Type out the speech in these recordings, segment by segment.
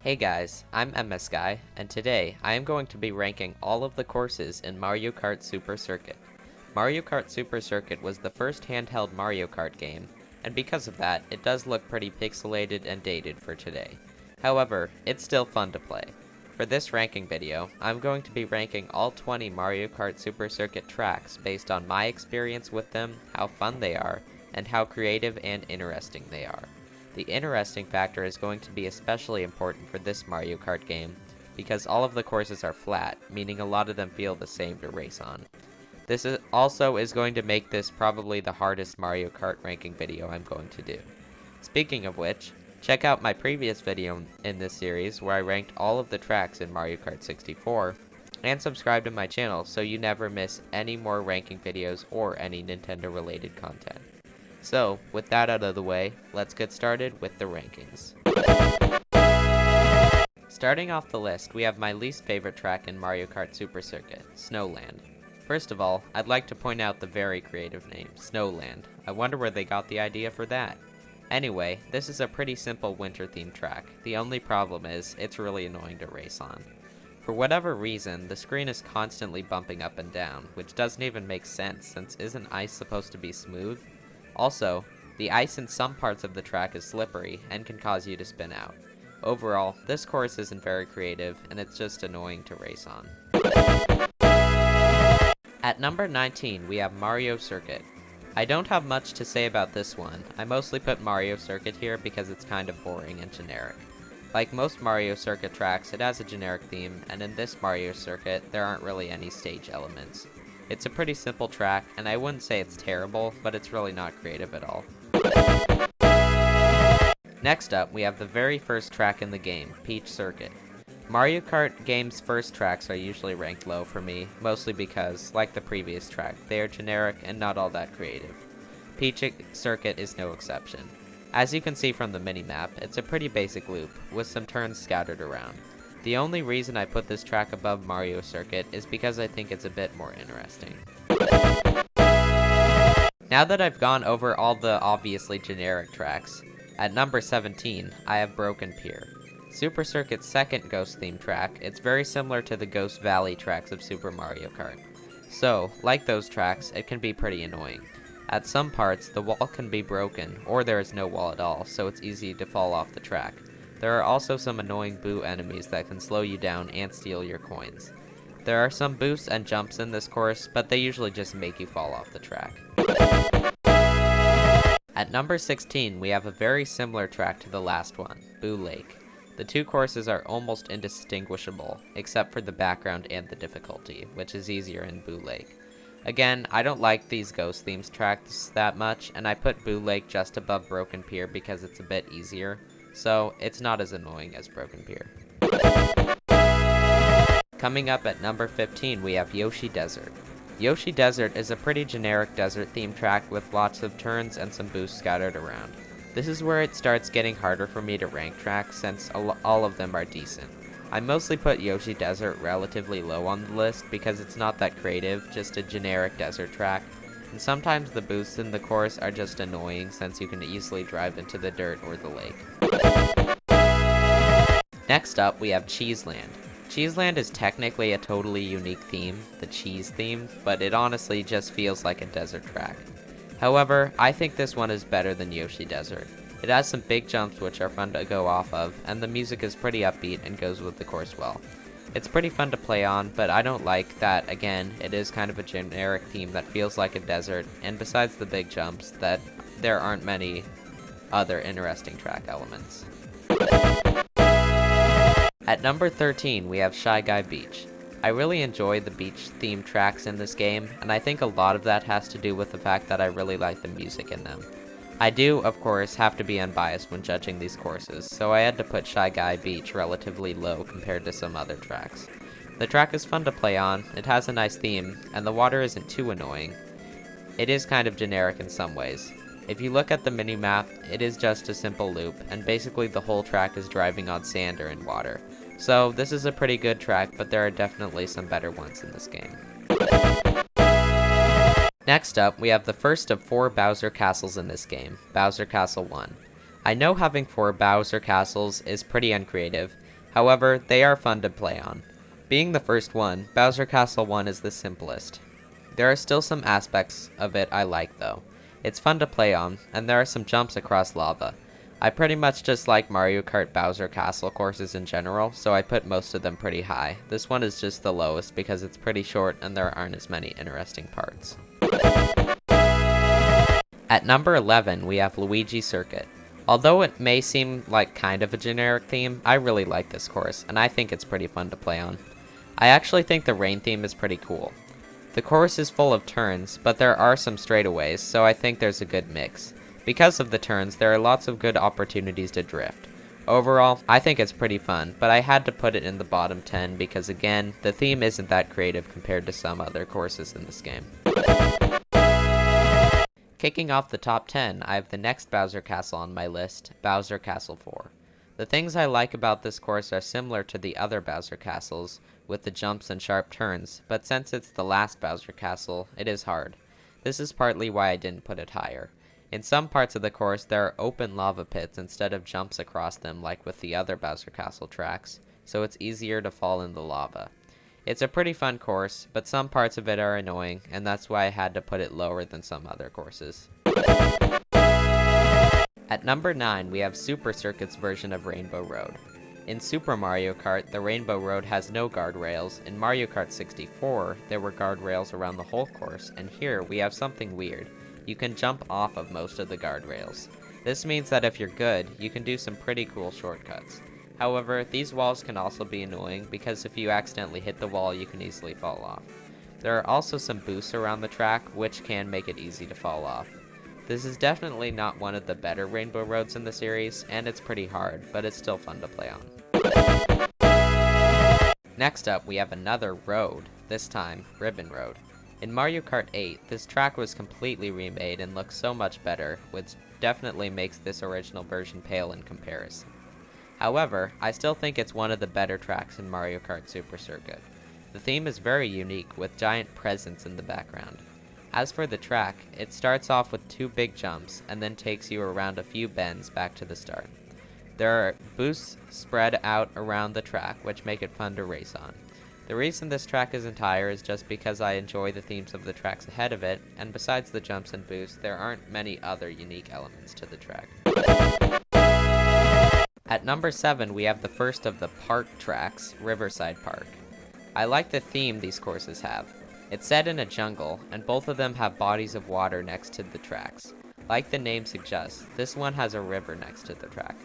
Hey guys, I'm MS Guy, and today I am going to be ranking all of the courses in Mario Kart Super Circuit. Mario Kart Super Circuit was the first handheld Mario Kart game, and because of that, it does look pretty pixelated and dated for today. However, it's still fun to play. For this ranking video, I'm going to be ranking all 20 Mario Kart Super Circuit tracks based on my experience with them, how fun they are, and how creative and interesting they are. The interesting factor is going to be especially important for this Mario Kart game, because all of the courses are flat, meaning a lot of them feel the same to race on. This also is going to make this probably the hardest Mario Kart ranking video I'm going to do. Speaking of which, check out my previous video in this series where I ranked all of the tracks in Mario Kart 64, and subscribe to my channel so you never miss any more ranking videos or any Nintendo related content. So, with that out of the way, let's get started with the rankings. Starting off the list, we have my least favorite track in Mario Kart Super Circuit, Snowland. First of all, I'd like to point out the very creative name, Snowland. I wonder where they got the idea for that. Anyway, this is a pretty simple winter-themed track. The only problem is, it's really annoying to race on. For whatever reason, the screen is constantly bumping up and down, which doesn't even make sense since isn't ice supposed to be smooth? Also, the ice in some parts of the track is slippery and can cause you to spin out. Overall, this course isn't very creative and it's just annoying to race on. At number 19, we have Mario Circuit. I don't have much to say about this one. I mostly put Mario Circuit here because it's kind of boring and generic. Like most Mario Circuit tracks, it has a generic theme, and in this Mario Circuit, there aren't really any stage elements. It's a pretty simple track, and I wouldn't say it's terrible, but it's really not creative at all. Next up, we have the very first track in the game, Peach Circuit. Mario Kart games' first tracks are usually ranked low for me, mostly because, like the previous track, they are generic and not all that creative. Peach Circuit is no exception. As you can see from the minimap, it's a pretty basic loop, with some turns scattered around. The only reason I put this track above Mario Circuit is because I think it's a bit more interesting. Now that I've gone over all the obviously generic tracks, at number 17, I have Broken Pier. Super Circuit's second Ghost-themed track, it's very similar to the Ghost Valley tracks of Super Mario Kart. So, like those tracks, it can be pretty annoying. At some parts, the wall can be broken, or there is no wall at all, so it's easy to fall off the track. There are also some annoying boo enemies that can slow you down and steal your coins. There are some boosts and jumps in this course, but they usually just make you fall off the track. At number 16, we have a very similar track to the last one, Boo Lake. The two courses are almost indistinguishable, except for the background and the difficulty, which is easier in Boo Lake. Again, I don't like these Ghost Themes tracks that much, and I put Boo Lake just above Broken Pier because it's a bit easier. So, it's not as annoying as Broken Pier. Coming up at number 15, we have Yoshi Desert. Yoshi Desert is a pretty generic desert-themed track with lots of turns and some boosts scattered around. This is where it starts getting harder for me to rank tracks since all of them are decent. I mostly put Yoshi Desert relatively low on the list because it's not that creative, just a generic desert track. And sometimes the boosts in the course are just annoying since you can easily drive into the dirt or the lake. Next up, we have Cheeseland. Cheeseland is technically a totally unique theme, the cheese theme, but it honestly just feels like a desert track. However, I think this one is better than Yoshi Desert. It has some big jumps which are fun to go off of, and the music is pretty upbeat and goes with the course well. It's pretty fun to play on, but I don't like that, again, it is kind of a generic theme that feels like a desert, and besides the big jumps, that there aren't many other interesting track elements. At number 13, we have Shy Guy Beach. I really enjoy the beach-themed tracks in this game, and I think a lot of that has to do with the fact that I really like the music in them. I do, of course, have to be unbiased when judging these courses, so I had to put Shy Guy Beach relatively low compared to some other tracks. The track is fun to play on, it has a nice theme, and the water isn't too annoying. It is kind of generic in some ways. If you look at the minimap, it is just a simple loop, and basically the whole track is driving on sand or in water. So this is a pretty good track, but there are definitely some better ones in this game. Next up, we have the first of 4 Bowser castles in this game, Bowser Castle 1. I know having 4 Bowser castles is pretty uncreative, However, they are fun to play on. Being the first one, Bowser Castle 1 is the simplest. There are still some aspects of it I like though. It's fun to play on, and there are some jumps across lava. I pretty much just like Mario Kart Bowser Castle courses in general, so I put most of them pretty high. This one is just the lowest because it's pretty short and there aren't as many interesting parts. At number 11, we have Luigi Circuit. Although it may seem like kind of a generic theme, I really like this course, and I think it's pretty fun to play on. I actually think the rain theme is pretty cool. The course is full of turns, but there are some straightaways, so I think there's a good mix. Because of the turns, there are lots of good opportunities to drift. Overall, I think it's pretty fun, but I had to put it in the bottom 10 because again, the theme isn't that creative compared to some other courses in this game. Kicking off the top 10, I have the next Bowser Castle on my list, Bowser Castle 4. The things I like about this course are similar to the other Bowser Castles, with the jumps and sharp turns, but since it's the last Bowser Castle, it is hard. This is partly why I didn't put it higher. In some parts of the course, there are open lava pits instead of jumps across them like with the other Bowser Castle tracks, so it's easier to fall in the lava. It's a pretty fun course, but some parts of it are annoying, and that's why I had to put it lower than some other courses. At number 9, we have Super Circuit's version of Rainbow Road. In Super Mario Kart, the Rainbow Road has no guardrails. In Mario Kart 64, there were guardrails around the whole course, and here we have something weird. You can jump off of most of the guardrails. This means that if you're good, you can do some pretty cool shortcuts. However, these walls can also be annoying because if you accidentally hit the wall, you can easily fall off. There are also some boosts around the track, which can make it easy to fall off. This is definitely not one of the better Rainbow Roads in the series, and it's pretty hard, but it's still fun to play on. Next up, we have another road, this time Ribbon Road. In Mario Kart 8, this track was completely remade and looks so much better, which definitely makes this original version pale in comparison. However, I still think it's one of the better tracks in Mario Kart Super Circuit. The theme is very unique, with giant presents in the background. As for the track, it starts off with 2 big jumps, and then takes you around a few bends back to the start. There are boosts spread out around the track, which make it fun to race on. The reason this track isn't higher is just because I enjoy the themes of the tracks ahead of it, and besides the jumps and boosts, there aren't many other unique elements to the track. At number 7, we have the first of the park tracks, Riverside Park. I like the theme these courses have. It's set in a jungle, and both of them have bodies of water next to the tracks. Like the name suggests, this one has a river next to the track.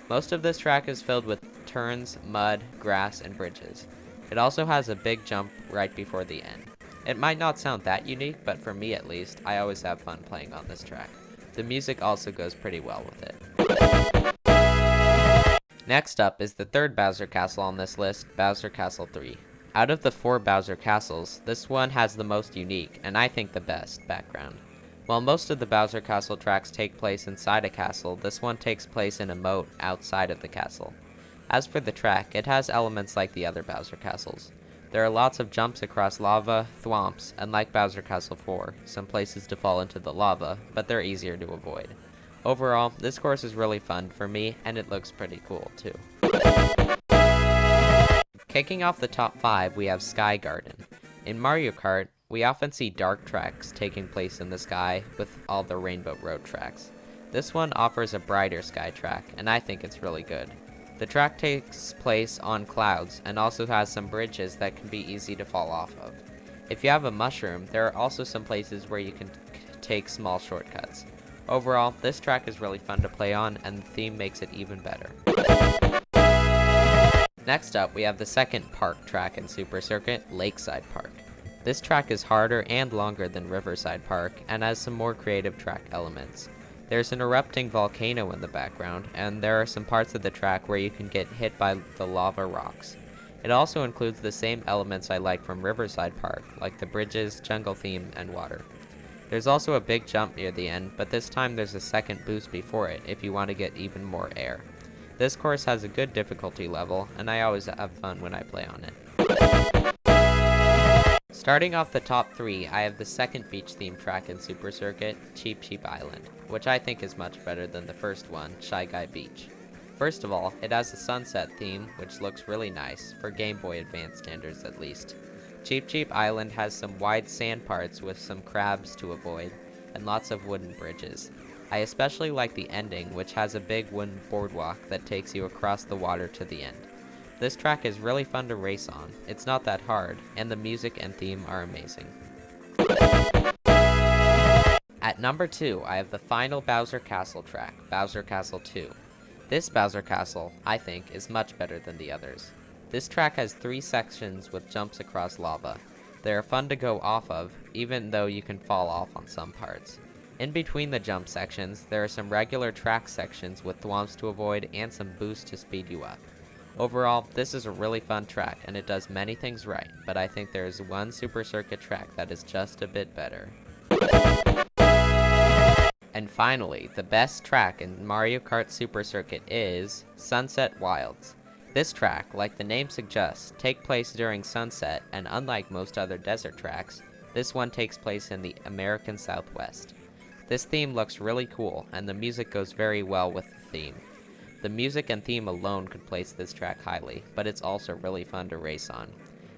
Most of this track is filled with turns, mud, grass, and bridges. It also has a big jump right before the end. It might not sound that unique, but for me at least, I always have fun playing on this track. The music also goes pretty well with it. Next up is the third Bowser Castle on this list, Bowser Castle 3. Out of the 4 Bowser Castles, this one has the most unique, and I think the best, background. While most of the Bowser Castle tracks take place inside a castle, this one takes place in a moat outside of the castle. As for the track, it has elements like the other Bowser Castles. There are lots of jumps across lava, thwomps, and like Bowser Castle 4, some places to fall into the lava, but they're easier to avoid. Overall, this course is really fun for me, and it looks pretty cool, too. Kicking off the top 5, we have Sky Garden. In Mario Kart, we often see dark tracks taking place in the sky with all the Rainbow Road tracks. This one offers a brighter sky track, and I think it's really good. The track takes place on clouds, and also has some bridges that can be easy to fall off of. If you have a mushroom, there are also some places where you can take small shortcuts. Overall, this track is really fun to play on, and the theme makes it even better. Next up, we have the second park track in Super Circuit, Lakeside Park. This track is harder and longer than Riverside Park, and has some more creative track elements. There's an erupting volcano in the background, and there are some parts of the track where you can get hit by the lava rocks. It also includes the same elements I like from Riverside Park, like the bridges, jungle theme, and water. There's also a big jump near the end, but this time there's a second boost before it if you want to get even more air. This course has a good difficulty level, and I always have fun when I play on it. Starting off the top 3, I have the second beach theme track in Super Circuit, Cheap Cheap Island, which I think is much better than the first one, Shy Guy Beach. First of all, it has a sunset theme, which looks really nice, for Game Boy Advance standards at least. Cheep Cheep Island has some wide sand parts with some crabs to avoid, and lots of wooden bridges. I especially like the ending, which has a big wooden boardwalk that takes you across the water to the end. This track is really fun to race on, it's not that hard, and the music and theme are amazing. At number 2, I have the final Bowser Castle track, Bowser Castle 2. This Bowser Castle, I think, is much better than the others. This track has 3 sections with jumps across lava. They are fun to go off of, even though you can fall off on some parts. In between the jump sections, there are some regular track sections with thwomps to avoid and some boosts to speed you up. Overall, this is a really fun track and it does many things right, but I think there is one Super Circuit track that is just a bit better. And finally, the best track in Mario Kart Super Circuit is Sunset Wilds. This track, like the name suggests, takes place during sunset, and unlike most other desert tracks, this one takes place in the American Southwest. This theme looks really cool, and the music goes very well with the theme. The music and theme alone could place this track highly, but it's also really fun to race on.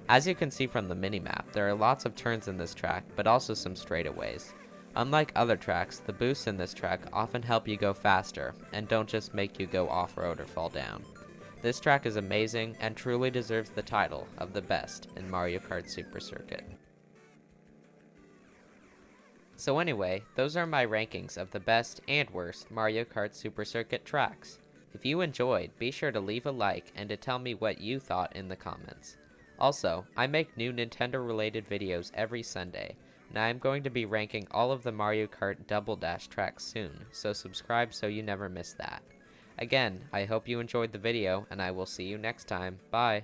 As you can see from the minimap, there are lots of turns in this track, but also some straightaways. Unlike other tracks, the boosts in this track often help you go faster, and don't just make you go off-road or fall down. This track is amazing, and truly deserves the title of the best in Mario Kart Super Circuit. So anyway, those are my rankings of the best and worst Mario Kart Super Circuit tracks. If you enjoyed, be sure to leave a like and to tell me what you thought in the comments. Also, I make new Nintendo-related videos every Sunday, and I am going to be ranking all of the Mario Kart Double Dash tracks soon, so subscribe so you never miss that. Again, I hope you enjoyed the video, and I will see you next time. Bye!